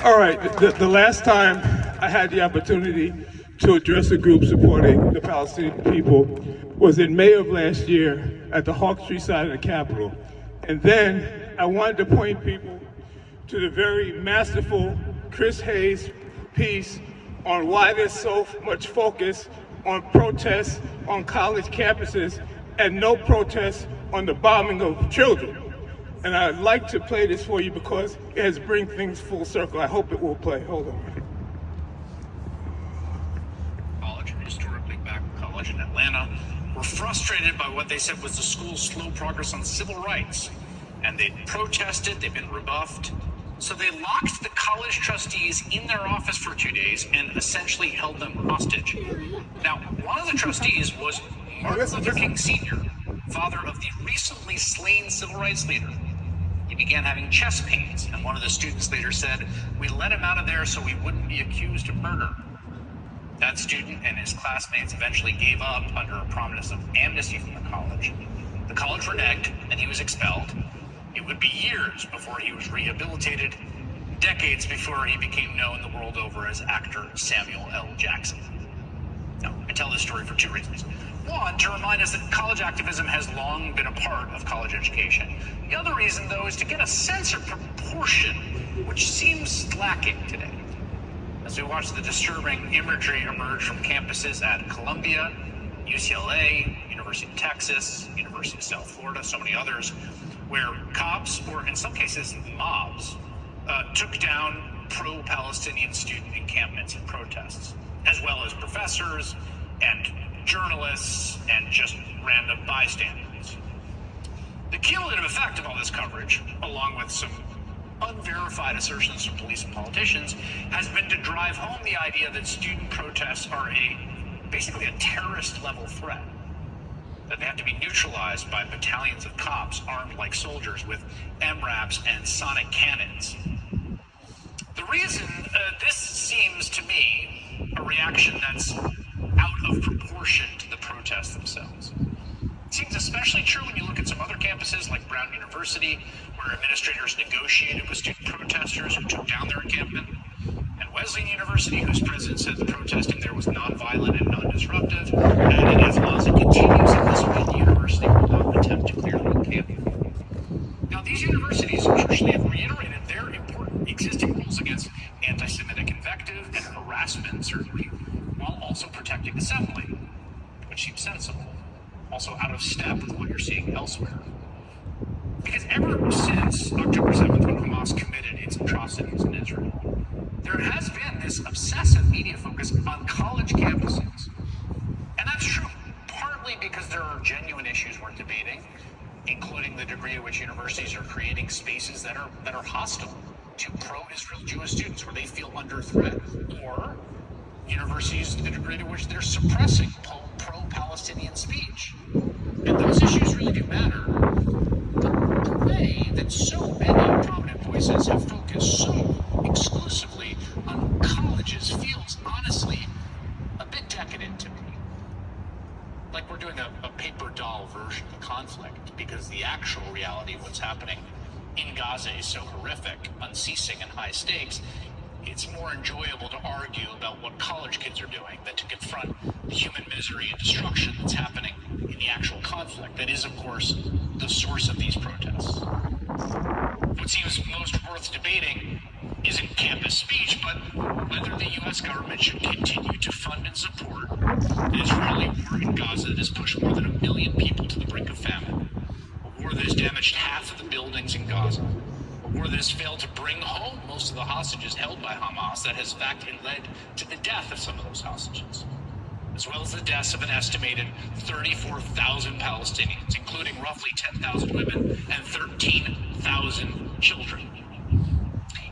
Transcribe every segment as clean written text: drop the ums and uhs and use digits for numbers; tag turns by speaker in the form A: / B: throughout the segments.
A: All right, the last time I had the opportunity to address a group supporting the Palestinian people was in May of last year at the Hawk Street side of the Capitol. And then I wanted to point people to the very masterful Chris Hayes piece on why there's so much focus on protests on college campuses and no protests on the bombing of children. And I'd like to play this for you because it has bring things full circle. I hope it will play. Hold on.
B: College, historically black college in Atlanta, were frustrated by what they said was the school's slow progress on civil rights. And they protested, they've been rebuffed. So they locked the college trustees in their office for 2 days and essentially held them hostage. Now, one of the trustees was Martin Luther King Sr., father of the recently slain civil rights leader. He began having chest pains, and one of the students later said, "We let him out of there so he wouldn't be accused of murder." That student and his classmates eventually gave up under a promise of amnesty from the college. The college reneged, and he was expelled. It would be years before he was rehabilitated, decades before he became known the world over as actor Samuel L. Jackson. Now, I tell this story for two reasons. One, to remind us that college activism has long been a part of college education. The other reason, though, is to get a sense of proportion, which seems lacking today. As we watch the disturbing imagery emerge from campuses at Columbia, UCLA, University of Texas, University of South Florida, so many others, where cops, or in some cases mobs, took down pro-Palestinian student encampments and protests, as well as professors and journalists and just random bystanders. The cumulative effect of all this coverage, along with some unverified assertions from police and politicians, has been to drive home the idea that student protests are basically a terrorist-level threat, that they have to be neutralized by battalions of cops armed like soldiers with MRAPs and sonic cannons. The reason this seems to me a reaction that's out of proportion to the protests themselves. It seems especially true when you look at some other campuses like Brown University, where administrators negotiated with student protesters who took down their encampment, and Wesleyan University, whose president said the protesting there was non-violent and non-disruptive, and as long as it continues in this way, the university will not attempt to clear the campus. Now, these universities actually have reiterated their important existing rules against anti-Semitic invective and harassment, certainly, while also protecting assembly, which seems sensible, also out of step with what you're seeing elsewhere. Because ever since October 7th, when Hamas committed its atrocities in Israel, there has been this obsessive media focus on college campuses. And that's true, partly because there are genuine issues worth debating, including the degree to which universities are creating spaces that are hostile to pro-Israel Jewish students, where they feel under threat, or universities, the degree to which they're suppressing pro-Palestinian speech. And those issues really do matter. But the way that so many prominent voices have focused so exclusively on colleges feels honestly a bit decadent to me. Like we're doing a paper doll version of the conflict, because the actual reality of what's happening in Gaza is so horrific, unceasing, and high stakes. It's more enjoyable to argue about what college kids are doing than to confront the human misery and destruction that's happening in the actual conflict that is, of course, the source of these protests. What seems most worth debating isn't campus speech, but whether the U.S. government should continue to fund and support an Israeli war in Gaza that has pushed more than 1 million people to the brink of famine, a war that has damaged half of the buildings in Gaza, a war that has failed to bring home most of the hostages held by Hamas, that has in fact led to the death of some of those hostages, as well as the deaths of an estimated 34,000 Palestinians, including roughly 10,000 women and 13,000 children.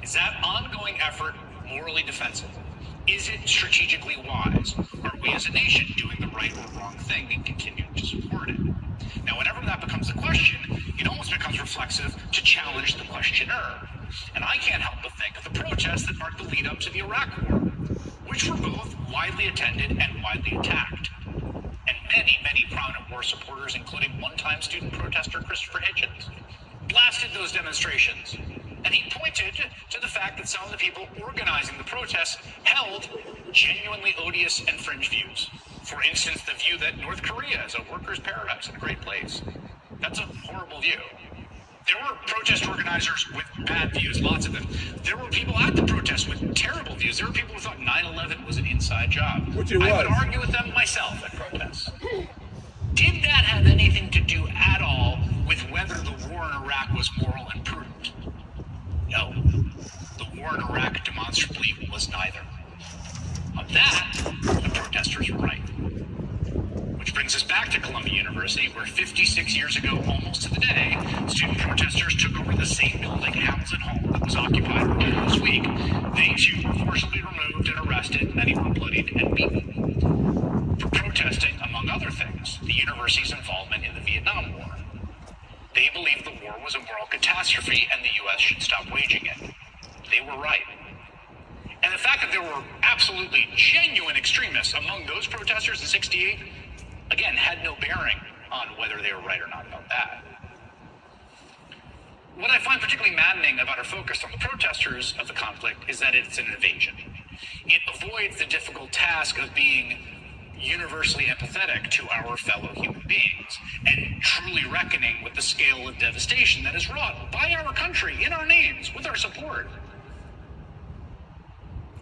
B: Is that ongoing effort morally defensible? Is it strategically wise? Are we as a nation doing the right or wrong thing and continuing to support it? Now, whenever that becomes the question, it almost becomes reflexive to challenge the questioner. And I can't help but think of the protests that marked the lead up to the Iraq War, which were both widely attended and widely attacked. And many prominent war supporters, including one-time student protester Christopher Hitchens, blasted those demonstrations And he pointed to the fact that some of the people organizing the protests held genuinely odious and fringe views. For instance, the view that North Korea is a workers' paradise and a great place. That's a horrible view. There were protest organizers with bad views, lots of them. There were people at the protest with terrible views. There were people who thought 9/11 was an inside job.
A: Which it
B: I
A: was.
B: would argue with them myself at protests. Did that have anything to do at all with whether the war in Iraq was moral and prudent? No. The war in Iraq demonstrably was neither. On that, the protesters were right. Which brings us back to Columbia University, where 56 years ago, almost to the day, student protesters took over the same building, Hamilton Hall, that was occupied earlier this week. They too were forcibly removed and arrested, many were bloodied and beaten. For protesting, among other things, the university's involvement in the Vietnam War. They believed the war was a moral catastrophe and the U.S. should stop waging it. They were right. And the fact that there were absolutely genuine extremists among those protesters in '68, again, had no bearing on whether they were right or not about that. What I find particularly maddening about our focus on the protesters of the conflict is that it's an invasion. It avoids the difficult task of being universally empathetic to our fellow human beings and truly reckoning with the scale of devastation that is wrought by our country, in our names, with our support.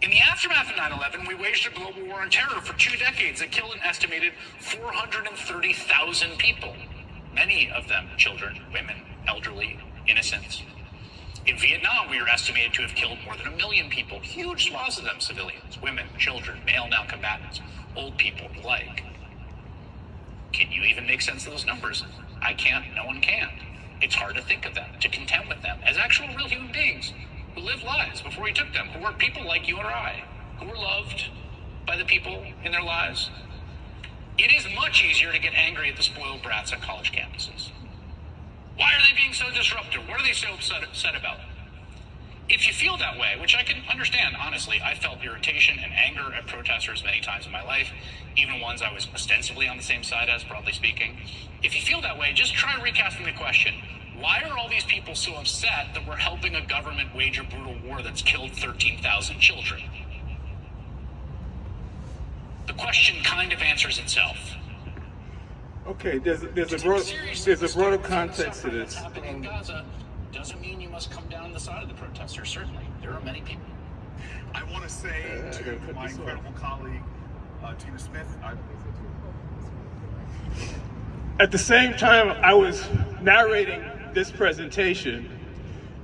B: In the aftermath of 9/11, we waged a global war on terror for 2 decades that killed an estimated 430,000 people, many of them children, women, elderly, innocents. In Vietnam, we were estimated to have killed more than 1 million people, huge swaths of them civilians, women, children, male non-combatants, old people, the like. Can you even make sense of those numbers? I can't, no one can. It's hard to think of them, to contend with them as actual real human beings who lived lives before he took them, who were people like you or I, who were loved by the people in their lives. It is much easier to get angry at the spoiled brats on college campuses. Why are they being so disruptive? What are they so upset about? If you feel that way, which I can understand, honestly, I felt irritation and anger at protesters many times in my life, even ones I was ostensibly on the same side as, broadly speaking. If you feel that way, just try recasting the question. Why are all these people so upset that we're helping a government wage a brutal war that's killed 13,000 children? The question kind of answers itself.
A: Okay, there's a broader context to this.
B: Happening in Gaza doesn't mean you must come down the side of the protesters. Certainly, there are many people.
C: I want to say to my incredible colleague, Tina Smith,
A: At the same time I was narrating this presentation,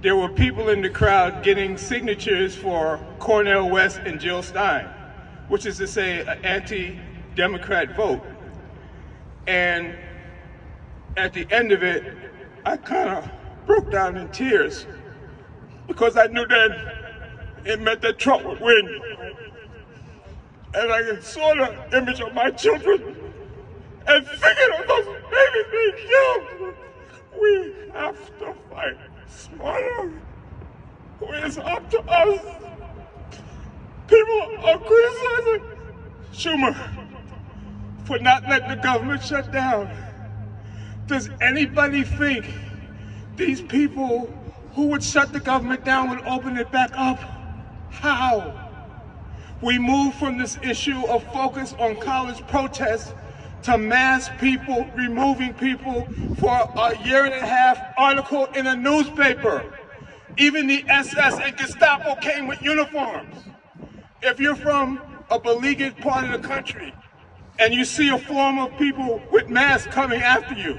A: there were people in the crowd getting signatures for Cornel West and Jill Stein, which is to say an anti-Democrat vote. And at the end of it, I kind of broke down in tears because I knew that it meant that Trump would win. And I saw the image of my children and thinking of those babies being killed. We have to fight smarter. It's up to us. People are criticizing Schumer for not letting the government shut down. Does anybody think these people who would shut the government down would open it back up? How? We move from this issue of focus on college protests to mass people removing people for a 1.5-year article in a newspaper. Even the SS and Gestapo came with uniforms. If you're from a beleaguered part of the country and you see a form of people with masks coming after you,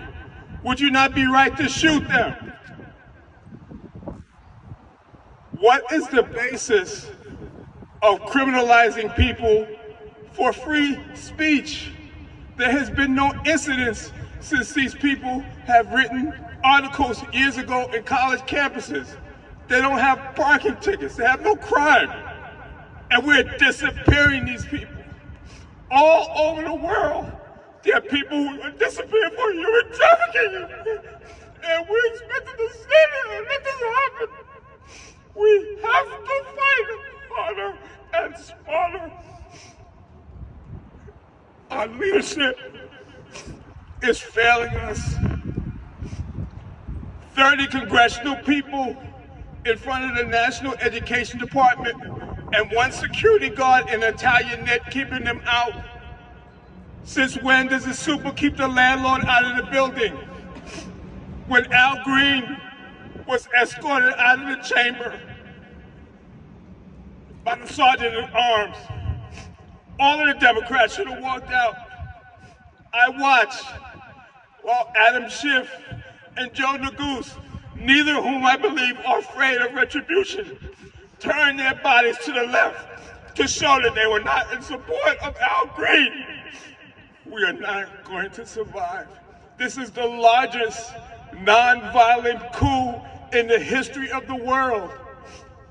A: would you not be right to shoot them? What is the basis of criminalizing people for free speech? There has been no incidents since these people have written articles years ago in college campuses. They don't have parking tickets, they have no crime. And we're disappearing these people. All over the world, there are people who are disappearing for human trafficking. And we're expected to stand there and let this happen. We have to fight harder and smarter. Our leadership is failing us. 30 congressional people in front of the National Education Department and one security guard in Italian net keeping them out? Since when does the super keep the landlord out of the building? When Al Green was escorted out of the chamber by the sergeant at arms, all of the Democrats should have walked out. I watched while Adam Schiff and Joe Neguse, neither of whom I believe are afraid of retribution, turned their bodies to the left to show that they were not in support of Al Green. We are not going to survive. This is the largest non-violent coup in the history of the world.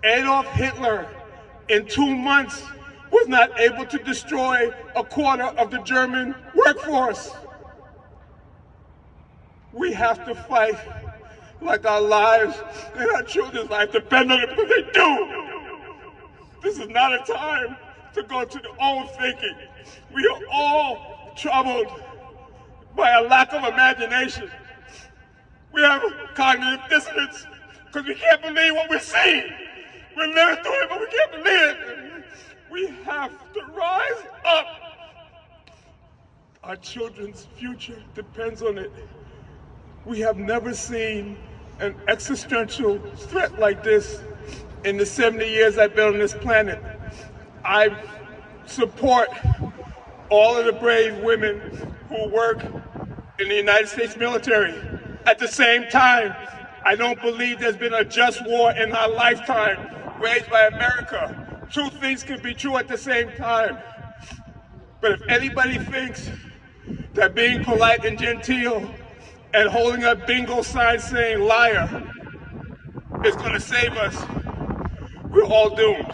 A: Adolf Hitler, in 2 months, was not able to destroy a quarter of the German workforce. We have to fight like our lives and our children's lives depend on it, because they do. This is not a time to go to the old thinking. We are all troubled by a lack of imagination. We have cognitive dissonance because we can't believe what we're seeing. We're living through it, but we can't believe it. We have to rise up. Our children's future depends on it. We have never seen an existential threat like this in the 70 years I've been on this planet. I support all of the brave women who work in the United States military. At the same time, I don't believe there's been a just war in our lifetime waged by America. Two things can be true at the same time. But if anybody thinks that being polite and genteel and holding up bingo signs saying liar is going to save us, we're all doomed.